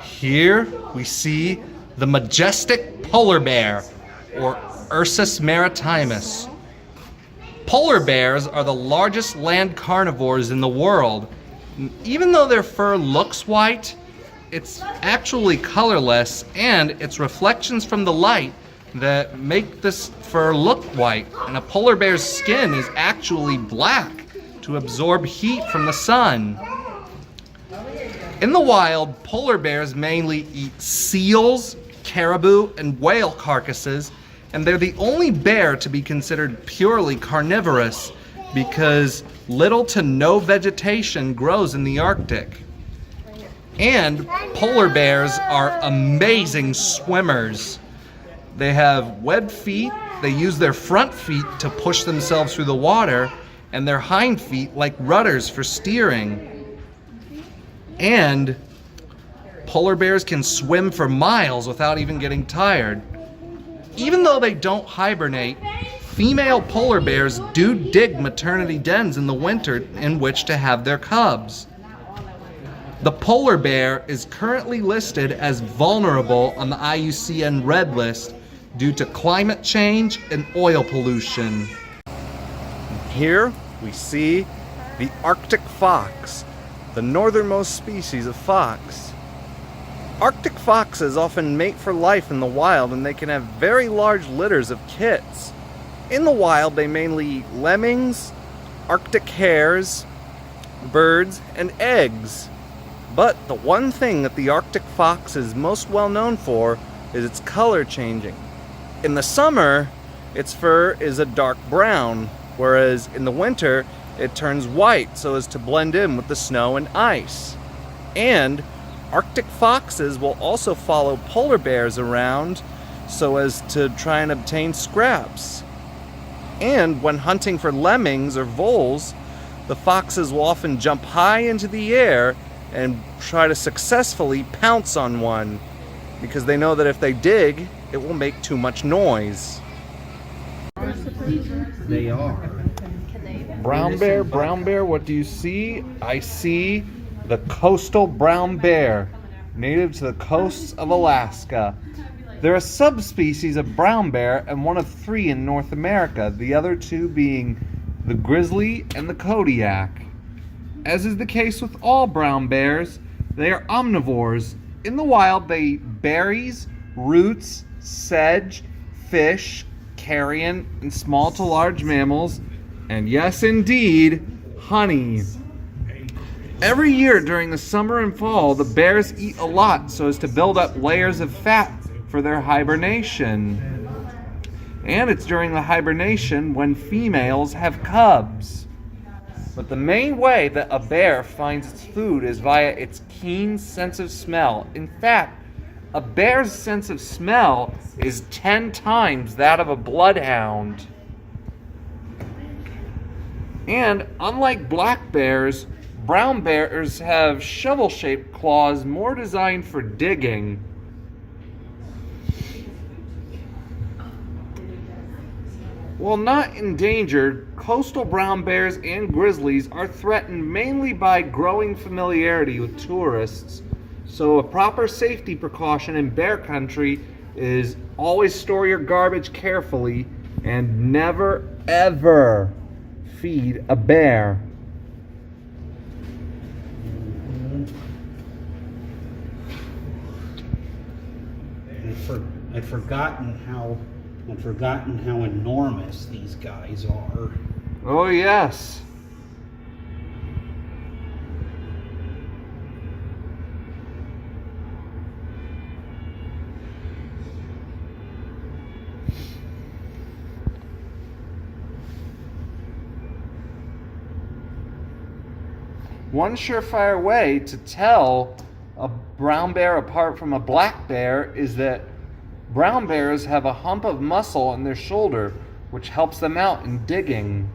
Here we see the majestic polar bear, or Ursus maritimus. Polar bears are the largest land carnivores in the world. Even though their fur looks white, it's actually colorless, and it's reflections from the light that make this fur look white. And a polar bear's skin is actually black to absorb heat from the sun. In the wild, polar bears mainly eat seals, caribou, and whale carcasses, and they're the only bear to be considered purely carnivorous because little to no vegetation grows in the Arctic. And polar bears are amazing swimmers. They have webbed feet, they use their front feet to push themselves through the water, and their hind feet like rudders for steering. And polar bears can swim for miles without even getting tired. Even though they don't hibernate, female polar bears do dig maternity dens in the winter in which to have their cubs. The polar bear is currently listed as vulnerable on the IUCN Red List due to climate change and oil pollution. Here we see the Arctic fox, the northernmost species of fox. Arctic foxes often mate for life in the wild, and they can have very large litters of kits. In the wild, they mainly eat lemmings, Arctic hares, birds, and eggs. But the one thing that the Arctic fox is most well known for is its color changing. In the summer, its fur is a dark brown, whereas in the winter, it turns white so as to blend in with the snow and ice. And Arctic foxes will also follow polar bears around so as to try and obtain scraps. And when hunting for lemmings or voles, the foxes will often jump high into the air and try to successfully pounce on one, because they know that if they dig, it will make too much noise. They are. Brown bear, what do you see? I see the coastal brown bear, native to the coasts of Alaska. They're a subspecies of brown bear and one of 3 in North America, the other 2 being the grizzly and the Kodiak. As is the case with all brown bears, they are omnivores. In the wild, they eat berries, roots, sedge, fish, carrion, and small to large mammals, and yes indeed, honey. Every year during the summer and fall, the bears eat a lot so as to build up layers of fat for their hibernation. And it's during the hibernation when females have cubs. But the main way that a bear finds its food is via its keen sense of smell. In fact, a bear's sense of smell is 10 times that of a bloodhound. And unlike black bears, brown bears have shovel-shaped claws more designed for digging. While not endangered, coastal brown bears and grizzlies are threatened mainly by growing familiarity with tourists. So a proper safety precaution in bear country is always store your garbage carefully and never ever feed a bear. I'd forgotten how enormous these guys are. Oh yes. One surefire way to tell a brown bear apart from a black bear is that brown bears have a hump of muscle on their shoulder, which helps them out in digging.